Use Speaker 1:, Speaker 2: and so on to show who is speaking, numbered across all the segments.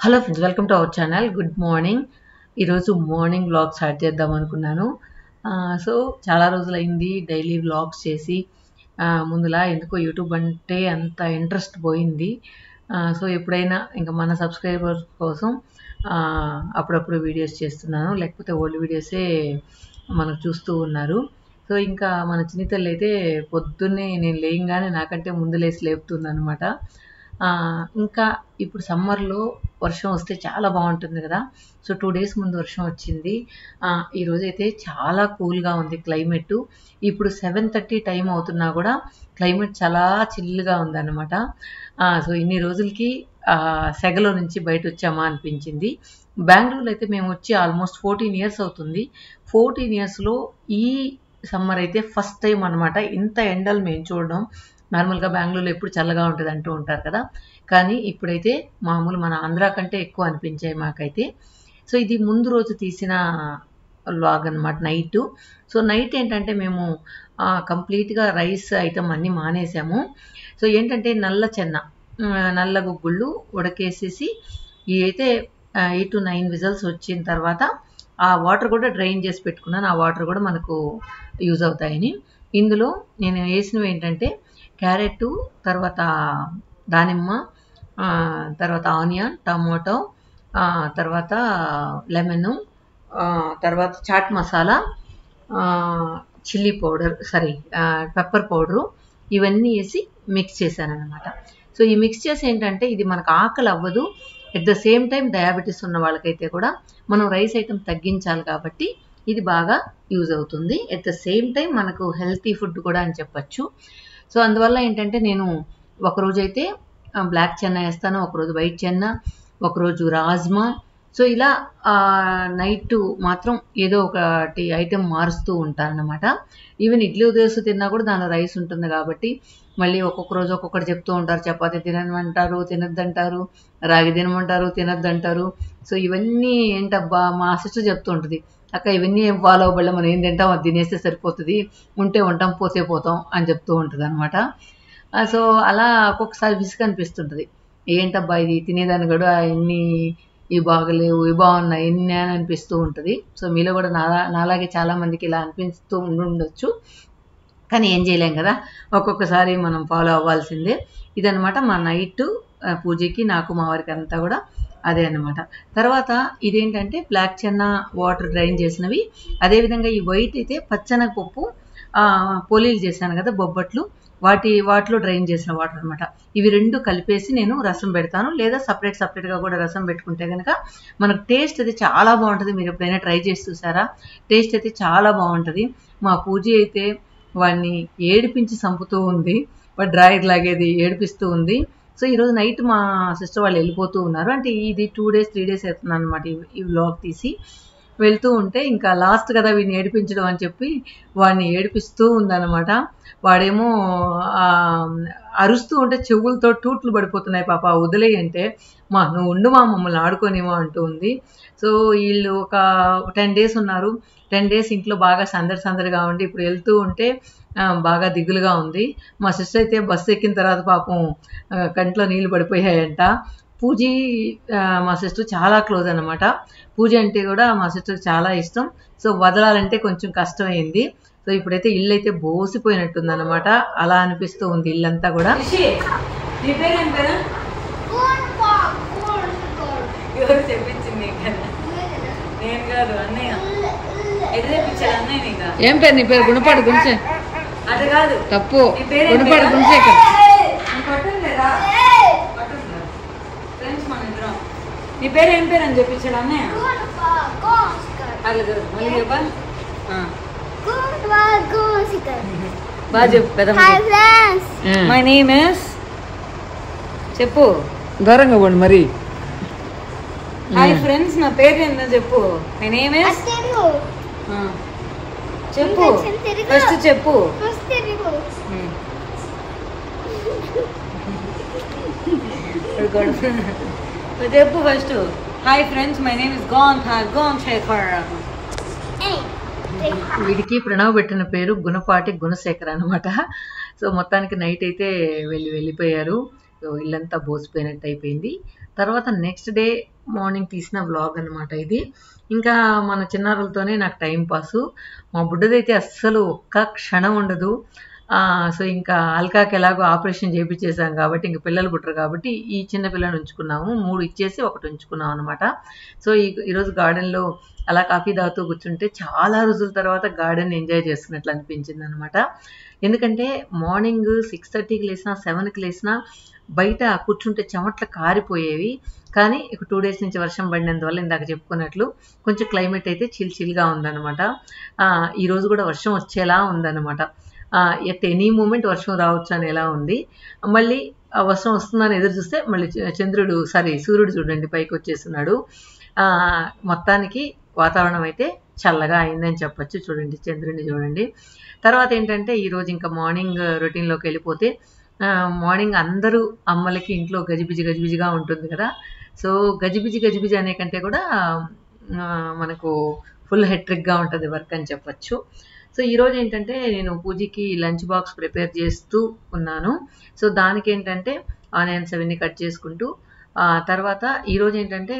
Speaker 1: Hello friends, welcome to our channel. Good morning. ఈరోజు morning vlog start చేద్దాం అనుకున్నాను. So చాలా రోజులైంది డైలీ వ్లాగ్స్ చేసి. ముందులా ఎందుకో యూట్యూబ్ అంటే అంత ఇంట్రెస్ట్ పోయింది. సో ఎప్పుడైనా ఇంకా మన సబ్స్క్రైబర్స్ కోసం అప్పుడప్పుడు వీడియోస్ చేస్తున్నాను, లేకపోతే ఓల్డ్ వీడియోసే మనకు చూస్తూ ఉన్నారు. సో ఇంకా మన చిన్ని తల్లి అయితే పొద్దున్నే నేను లేయంగానే నాకంటే ముందు లేసి లేపుతుంది అనమాట. ఇంకా ఇప్పుడు సమ్మర్లో వర్షం వస్తే చాలా బాగుంటుంది కదా. సో 2 days ముందు వర్షం వచ్చింది. ఈరోజైతే చాలా కూల్గా ఉంది క్లైమేట్. ఇప్పుడు 7:30 టైం అవుతున్నా కూడా క్లైమేట్ చాలా చిల్లుగా ఉందన్నమాట. సో ఇన్ని రోజులకి సెగలో నుంచి బయట వచ్చామా అనిపించింది. బెంగళూరులో అయితే మేము వచ్చి ఆల్మోస్ట్ 14 years అవుతుంది. 14 yearsలో ఈ సమ్మర్ అయితే ఫస్ట్ టైం అనమాట ఇంత ఎండలు మేము చూడడం. నార్మల్గా బెంగళూరులో ఎప్పుడు చల్లగా ఉంటుంది అంటూ ఉంటారు కదా, కానీ ఇప్పుడైతే మామూలు మన ఆంధ్ర కంటే ఎక్కువ అనిపించాయి మాకైతే. సో ఇది ముందు రోజు తీసిన వ్లాగ్ అనమాట, నైట్. సో నైట్ ఏంటంటే మేము కంప్లీట్గా రైస్ ఐటమ్ అన్నీ మానేసాము. సో ఏంటంటే నల్ల గుగ్గుళ్ళు ఉడకేసేసి ఇవైతే 8 to 9 విజల్స్ వచ్చిన తర్వాత ఆ వాటర్ కూడా డ్రైన్ చేసి పెట్టుకున్నాను. ఆ వాటర్ కూడా మనకు యూజ్ అవుతాయని. ఇందులో నేను వేసినవి ఏంటంటే క్యారెట్, తర్వాత దానిమ్మ, తర్వాత ఆనియన్, టమాటో, తర్వాత లెమను, తర్వాత chaat masala, chilli powder, pepper powder, ఇవన్నీ వేసి మిక్స్ చేశాను అనమాట. సో ఈ మిక్స్ చేసి ఏంటంటే ఇది మనకు ఆకలి అవ్వదు. At the same time diabetes ఉన్న వాళ్ళకైతే కూడా మనం రైస్ ఐటమ్ తగ్గించాలి కాబట్టి ఇది బాగా యూజ్ అవుతుంది. ఎట్ ద సేమ్ టైం మనకు హెల్తీ ఫుడ్ కూడా అని చెప్పచ్చు. సో అందువల్ల ఏంటంటే నేను ఒకరోజు అయితే బ్లాక్ చెన్నా వేస్తాను, ఒకరోజు వైట్ చెన్నా, ఒకరోజు రాజ్మా. సో ఇలా నైట్ మాత్రం ఏదో ఒకటి ఐటెం మారుస్తూ ఉంటాను అన్నమాట. ఈవెన్ ఇడ్లీ దోశ తిన్నా కూడా దానిలో రైస్ ఉంటుంది కాబట్టి మళ్ళీ ఒక్కొక్క రోజు ఒక్కొక్కటి చెప్తూ ఉంటారు. చపాతీ తినమంటారు, తినద్దంటారు, రాగి తినమంటారు, తినద్దంటారు. సో ఇవన్నీ ఏంటబ్బా, మా సిస్టర్ చెప్తూ ఉంటుంది, అక్క ఇవన్నీ ఏం ఫాలో అవ్వబడలే, మనం ఏం తింటాం అది తినేస్తే సరిపోతుంది, ఉంటే ఉంటాం పోతే పోతాం అని చెప్తూ ఉంటుంది అనమాట. సో అలా ఒక్కొక్కసారి విసుగు అనిపిస్తుంటుంది, ఏంటబ్బా ఇది తినేదాన్ని కూడా ఇవి బాగలేవు, ఇవి బాగున్నాయి ఎన్ని అని అనిపిస్తూ ఉంటుంది. సో మీలో కూడా నాలాగే చాలామందికి ఇలా అనిపిస్తూ ఉండొచ్చు, కానీ ఏం చేయలేం కదా, ఒక్కొక్కసారి మనం ఫాలో అవ్వాల్సిందే. ఇదనమాట మా నైట్ పూజకి నాకు మా వారికి అంతా కూడా అదే అనమాట. తర్వాత ఇదేంటంటే బ్లాక్ చెన్నా వాటర్ డ్రైన్ చేసినవి. అదేవిధంగా ఈ వైట్ అయితే పచ్చనగపప్పు పోలీలు చేశాను కదా, బొబ్బట్లు, వాటిలో డ్రైన్ చేసిన వాటర్ అనమాట. ఇవి రెండు కలిపేసి నేను రసం పెడతాను, లేదా సపరేట్గా కూడా రసం పెట్టుకుంటే కనుక మనకు టేస్ట్ అయితే చాలా బాగుంటుంది. మీరు ఎప్పుడైనా ట్రై చేసి చూసారా? టేస్ట్ అయితే చాలా బాగుంటుంది. మా పూజ అయితే వాడిని ఏడిపించి చంపుతూ ఉంది, వాడు డ్రాయర్ లాగేది ఏడిపిస్తూ ఉంది. సో ఈరోజు నైట్ మా సిస్టర్ వాళ్ళు వెళ్ళిపోతూ ఉన్నారు. అంటే ఇది 2 days 3 days అవుతుంది అనమాట ఈ వ్లాగ్ తీసి. వెళ్తూ ఉంటే ఇంకా లాస్ట్ కదా వీడిని ఏడిపించడం అని చెప్పి వాడిని ఏడిపిస్తూ ఉందన్నమాట. వాడేమో అరుస్తూ ఉంటే చెవులతో టూట్లు పడిపోతున్నాయి, పాప వదిలేయి అంటే, నువ్వు ఉండు మమ్మల్ని ఆడుకోనేమో అంటూ ఉంది. సో వీళ్ళు ఒక 10 days ఉన్నారు. 10 days ఇంట్లో బాగా సందడిగా ఉండి ఇప్పుడు వెళ్తూ ఉంటే బాగా దిగులుగా ఉంది. మా సిస్టర్ అయితే బస్సు ఎక్కిన తర్వాత పాపం కంట్లో నీళ్ళు పడిపోయాయంట. పూజీ మా సిస్టర్ చాలా క్లోజ్ అనమాట. పూజ అంటే కూడా మా సిస్టర్కి చాలా ఇష్టం. సో వదలాలంటే కొంచెం కష్టమైంది. సో ఇప్పుడైతే ఇల్లు అయితే బోసిపోయినట్టుంది అనమాట, అలా అనిపిస్తూ ఉంది ఇల్లంతా కూడా. ఏం పేరు నీ పేరు? గుణపాడు గుణసే. అది కాదు, తప్పు. గుణపాడు గుణశేఖర్. నీ పేరు ఏం పేరు అని చెప్పించాడు అన్నయ్య. బాగా చెప్పు. మై నేమ్ ఇస్, చెప్పు దూరంగా పోండి మరి. హాయ్ ఫ్రెండ్స్, నా పేరు ఏందో చెప్పు. మై నేమ్ ఇస్, చెప్పు ఫస్ట్ చెప్పు. చెప్పు first. Hi friends, my name is గోన్ శేఖర్. వీడికి ప్రణవ్ పెట్టిన పేరు గుణపాటి గుణశేఖర్ అనమాట. సో మొత్తానికి నైట్ అయితే వెళ్ళిపోయారు. సో ఇల్లంతా బోసిపోయినట్టు అయిపోయింది. తర్వాత నెక్స్ట్ డే మార్నింగ్ తీసిన వ్లాగ్ అనమాట ఇది. ఇంకా మన చిన్నారులతోనే నాకు టైం పాసు. మా బుడ్డదైతే అస్సలు ఒక్క క్షణం ఉండదు. సో ఇంకా అల్కాకి ఎలాగో ఆపరేషన్ చేయించేసాం కాబట్టి ఇంక పిల్లలు పుట్టరు కాబట్టి ఈ చిన్న పిల్లని ఉంచుకున్నాము. 3 ఇచ్చేసి 1 ఉంచుకున్నాం అనమాట. సో ఈరోజు గార్డెన్లో అలా కాఫీ తాగుతూ కూర్చుంటే చాలా రోజుల తర్వాత గార్డెన్ ఎంజాయ్ చేస్తున్నట్లు అనిపించింది అనమాట. ఎందుకంటే మార్నింగ్ 6:30కి లేసినా 7కి లేసినా బయట కూర్చుంటే చెమట్లు కారిపోయేవి. కానీ ఇక 2 డేస్ నుంచి వర్షం పడినందువల్ల ఇందాక చెప్పుకున్నట్లు కొంచెం క్లైమేట్ అయితే చిల్గా ఉందన్నమాట. ఈరోజు కూడా వర్షం వచ్చేలా ఉందన్నమాట. ఎట్ ఎనీ మూమెంట్ వర్షం రావచ్చు అని ఎలా ఉంది. మళ్ళీ వర్షం వస్తుందని ఎదురు చూస్తే మళ్ళీ సూర్యుడు చూడండి పైకి వచ్చేస్తున్నాడు. మొత్తానికి వాతావరణం అయితే చల్లగా అయిందని చెప్పచ్చు. చూడండి చంద్రుడిని చూడండి. తర్వాత ఏంటంటే ఈరోజు ఇంకా మార్నింగ్ రొటీన్లోకి వెళ్ళిపోతే మార్నింగ్ అందరూ అమ్మలకి ఇంట్లో గజిబిజిగా ఉంటుంది కదా. సో గజిబిజి అనే కంటే కూడా మనకు ఫుల్ హెట్రిక్గా ఉంటుంది వర్క్ అని చెప్పచ్చు. సో ఈరోజు ఏంటంటే నేను పూజకి లంచ్ బాక్స్ ప్రిపేర్ చేస్తూ ఉన్నాను. సో దానికి ఏంటంటే ఆనియన్స్ అవన్నీ కట్ చేసుకుంటూ తర్వాత ఈరోజు ఏంటంటే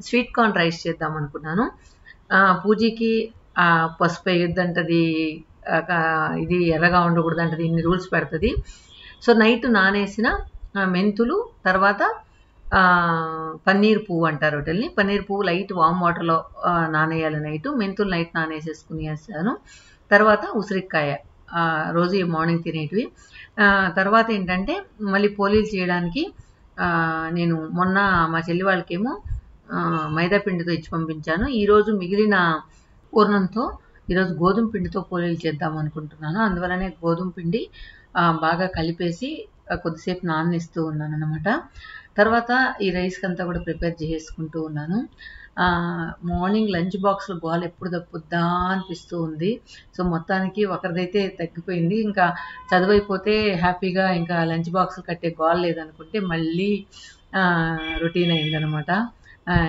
Speaker 1: స్వీట్ కార్న్ రైస్ చేద్దాం అనుకున్నాను. పూజకి పసుపు వేయొద్దంటది, ఇది ఎర్రగా ఉండకూడదంటది, ఇన్ని రూల్స్ పెడుతుంది. సో నైట్ నానేసిన మెంతులు, తర్వాత పన్నీర్ పువ్వు అంటారు వాటిని. పన్నీర్ పువ్వు లైట్ వామ్ వాటర్లో నానేయాలి నైట్. మెంతులు నైట్ నానేసేసుకుని వేసాను. తర్వాత ఉసిరికాయ రోజు మార్నింగ్ తినేటివి. తర్వాత ఏంటంటే మళ్ళీ పోలీలు చేయడానికి నేను మొన్న మా చెల్లి వాళ్ళకేమో మైదా పిండితో ఇచ్చి పంపించాను. ఈరోజు మిగిలిన పూర్ణంతో ఈరోజు గోధుమ పిండితో పోలీలు చేద్దాం అనుకుంటున్నాను. అందువల్లనే గోధుమ పిండి బాగా కలిపేసి కొద్దిసేపు నాననిస్తూ ఉన్నాను అనమాట. తర్వాత ఈ రైస్కి అంతా కూడా ప్రిపేర్ చేసుకుంటూ ఉన్నాను. మార్నింగ్ లంచ్ బాక్స్లో గోల ఎప్పుడు తప్పుద్దా అనిపిస్తూ ఉంది. సో మొత్తానికి ఒకరిదైతే తగ్గిపోయింది. ఇంకా చదువైపోతే హ్యాపీగా ఇంకా లంచ్ బాక్స్లు కట్టే గోల లేదనుకుంటే మళ్ళీ రొటీన్ అయిందనమాట.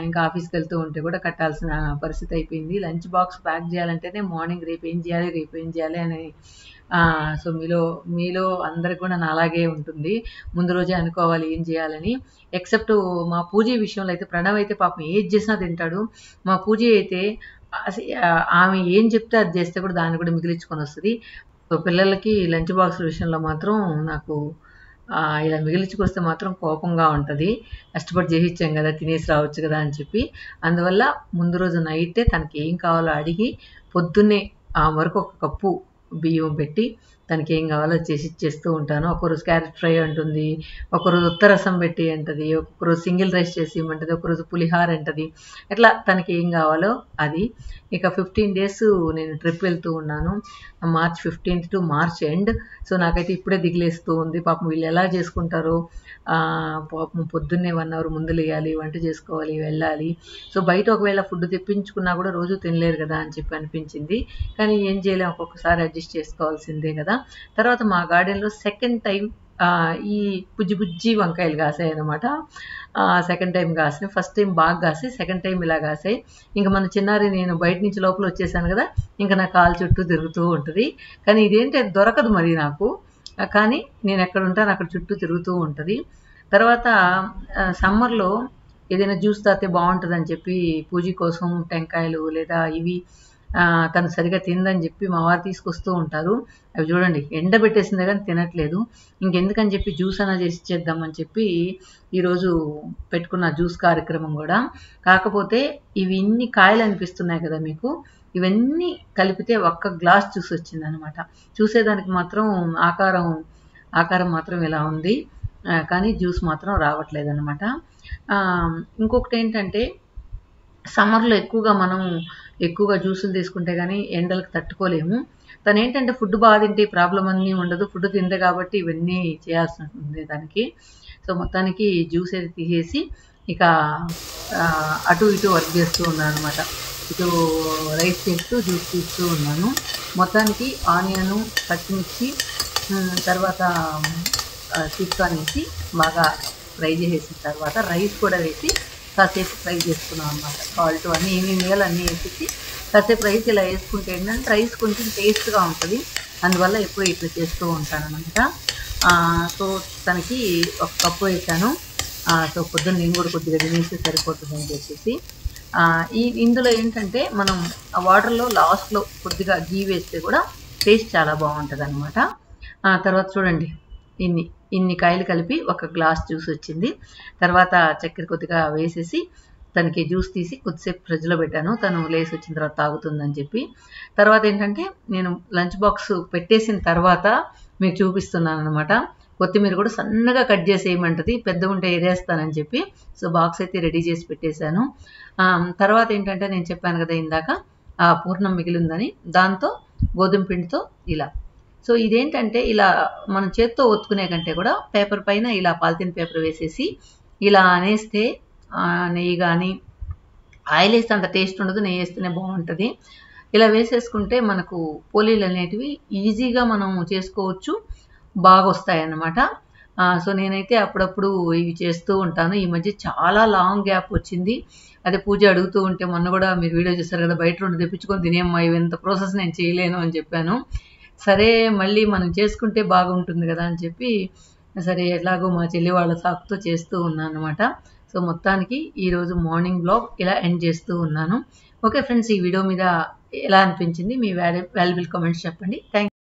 Speaker 1: ఇంకా ఆఫీస్కి వెళ్తూ ఉంటే కూడా కట్టాల్సిన పరిస్థితి అయిపోయింది. లంచ్ బాక్స్ ప్యాక్ చేయాలంటేనే మార్నింగ్ రేపు ఏం చేయాలి అని సో మీలో అందరికి కూడా నాలాగే ఉంటుంది. ముందు రోజే అనుకోవాలి ఏం చేయాలని. ఎక్సెప్ట్ మా పూజ విషయంలో అయితే ప్రణవ్ అయితే పాపం ఏది చేసినా తింటాడు. మా పూజ అయితే ఆమె ఏం చెప్తే అది చేస్తే కూడా దాన్ని కూడా మిగిలించుకొని వస్తుంది. సో పిల్లలకి లంచ్ బాక్స్ విషయంలో మాత్రం నాకు ఇలా మిగిలించుకొస్తే మాత్రం కోపంగా ఉంటుంది. కష్టపడి చేయించాం కదా, తినేసి రావచ్చు కదా అని చెప్పి. అందువల్ల ముందు రోజు నైటే తనకి ఏం కావాలో అడిగి పొద్దున్నే వరకు 1 కప్పు బియ్యం పెట్టి తనకి ఏం కావాలో చేసి ఇచ్చేస్తూ ఉంటాను. ఒకరోజు క్యారెట్ ఫ్రై అంటుంది, ఒకరోజు ఉత్తరసం పెట్టి అంటది, ఒకరోజు సింగిల్ రైస్ చేసి ఇవ్వమంటది, ఒకరోజు పులిహార అంటది. ఇట్లా తనకి ఏం కావాలో అది. ఇక 15 డేస్ నేను ట్రిప్ వెళ్తూ ఉన్నాను. March 15th to March end. So నాకైతే ఇప్పుడే దిగులేస్తూ ఉంది. పాపం వీళ్ళు ఎలా చేసుకుంటారో. పాపం పొద్దున్నే 1 hour ముందు లేయాలి, వంట చేసుకోవాలి, వెళ్ళాలి. సో బయట ఒకవేళ ఫుడ్ తెప్పించుకున్నా కూడా రోజు తినలేరు కదా అని చెప్పి అనిపించింది. కానీ ఏం చేయలేం, ఒక్కొక్కసారి అడ్జస్ట్ చేసుకోవాల్సిందే కదా. తర్వాత మా గార్డెన్లో సెకండ్ టైం ఈ బుజ్జి వంకాయలు కాసాయి అనమాట. సెకండ్ టైం కాసాయి. ఫస్ట్ టైం బాగా కాసాయి, సెకండ్ టైం ఇలా కాసాయి. ఇంకా మన చిన్నారి నేను బయట నుంచి లోపల వచ్చేసాను కదా, ఇంకా నా కాలు చుట్టూ తిరుగుతూ ఉంటుంది. కానీ ఇదేంటి అది దొరకదు మరి నాకు. కానీ నేను ఎక్కడ ఉంటాను అక్కడ చుట్టూ తిరుగుతూ ఉంటుంది. తర్వాత సమ్మర్లో ఏదైనా జ్యూస్ తాగితే బాగుంటుందని చెప్పి పూజ కోసం టెంకాయలు లేదా ఇవి తను సరిగా తిందని చెప్పి మా వారు తీసుకొస్తూ ఉంటారు. అవి చూడండి ఎండబెట్టేసిందే కానీ తినట్లేదు. ఇంకెందుకని చెప్పి జ్యూస్ అన్నా చేసి ఇచ్చేద్దామని చెప్పి ఈరోజు పెట్టుకున్న జ్యూస్ కార్యక్రమం కూడా. కాకపోతే ఇవి ఇన్ని కాయలు అనిపిస్తున్నాయి కదా మీకు, ఇవన్నీ కలిపితే 1 గ్లాస్ జ్యూస్ వచ్చిందనమాట. చూసేదానికి మాత్రం ఆకారం మాత్రం ఇలా ఉంది, కానీ జ్యూస్ మాత్రం రావట్లేదు అనమాట. ఇంకొకటి ఏంటంటే సమ్మర్లో ఎక్కువగా జ్యూసులు తీసుకుంటే కానీ ఎండలకు తట్టుకోలేము. తను ఏంటంటే ఫుడ్ బాగా తింటే ప్రాబ్లం అన్నీ ఉండదు, ఫుడ్ తిందే కాబట్టి ఇవన్నీ చేయాల్సి ఉంటుంది దానికి. సో మొత్తానికి జ్యూస్ అయితే తీసేసి ఇక అటు ఇటు వర్క్ చేస్తూ ఉన్నాను అనమాట. ఇటు రైస్ చేస్తూ జ్యూస్ తీస్తూ ఉన్నాను. మొత్తానికి ఆనియను, పచ్చిమిర్చి, తర్వాత స్వీట్ కార్న్ వేసి బాగా ఫ్రై చేసేసిన తర్వాత రైస్ కూడా వేసి కాసేపు ఫ్రై చేసుకున్నాం అనమాట. సాల్ట్ అన్నీ ఏమేమి వేయాలి అన్నీ వేసేసి కాసేపు రైస్ ఇలా వేసుకుంటే ఏంటంటే రైస్ కొంచెం టేస్ట్గా ఉంటుంది. అందువల్ల ఎప్పుడు ఇట్లా చేస్తూ ఉంటాను అనమాట. సో తనకి 1 కప్పు వేసాను. సో పొద్దున్న నేను కూడా కొద్దిగా తినేసి సరిపోతుందని చెప్పేసి ఇందులో ఏంటంటే మనం ఆ వాటర్లో లాస్ట్లో కొద్దిగా గీ వేస్తే కూడా టేస్ట్ చాలా బాగుంటుంది అనమాట. తర్వాత చూడండి ఇన్ని కాయలు కలిపి ఒక గ్లాస్ జ్యూస్ వచ్చింది. తర్వాత చక్కెర కొద్దిగా వేసేసి తనకి జ్యూస్ తీసి కొద్దిసేపు ఫ్రిడ్జ్లో పెట్టాను, తను లేసి వచ్చిన తర్వాత తాగుతుందని చెప్పి. తర్వాత ఏంటంటే నేను లంచ్ బాక్స్ పెట్టేసిన తర్వాత మీకు చూపిస్తున్నాను అనమాట. కొత్తిమీర కూడా సన్నగా కట్ చేసేయమంటది, పెద్దగా ఉంటే ఏరేస్తానని చెప్పి. సో బాక్స్ అయితే రెడీ చేసి పెట్టేశాను. తర్వాత ఏంటంటే నేను చెప్పాను కదా ఇందాక పూర్ణం మిగిలిందని, దాంతో గోధుమ పిండితో ఇలా. సో ఇదేంటంటే ఇలా మనం చేత్తో ఒత్తుకునే కంటే కూడా పేపర్ పైన ఇలా పాలిథిన్ పేపర్ వేసేసి ఇలా అనేస్తే నెయ్యి కానీ ఆయిల్ వేస్తే అంత టేస్ట్ ఉండదు, నెయ్యి వేస్తేనే బాగుంటుంది. ఇలా వేసేసుకుంటే మనకు పోలీలు అనేటివి ఈజీగా మనం చేసుకోవచ్చు, బాగా వస్తాయి అన్నమాట. సో నేనైతే అప్పుడప్పుడు ఇవి చేస్తూ ఉంటాను. ఈ మధ్య చాలా లాంగ్ గ్యాప్ వచ్చింది. అదే పూజ అడుగుతూ ఉంటే మొన్న కూడా మీరు వీడియో చూస్తారు కదా, బయట నుండి తెప్పించుకొని తినేమ్మా, ఇవి ఎంత ప్రాసెస్ నేను చేయలేను అని చెప్పాను. సరే మళ్ళీ మనం చేసుకుంటే బాగుంటుంది కదా అని చెప్పి సరే ఎలాగో మా చెల్లి వాళ్ళ సాకుతో చేస్తూ ఉన్నాను అనమాట. సో మొత్తానికి ఈరోజు మార్నింగ్ బ్లాగ్ ఇలా ఎండ్ చేస్తూ ఉన్నాను. ఓకే ఫ్రెండ్స్, ఈ వీడియో మీద ఎలా అనిపించింది మీ వాల్యుబుల్ కామెంట్స్ చెప్పండి. థ్యాంక్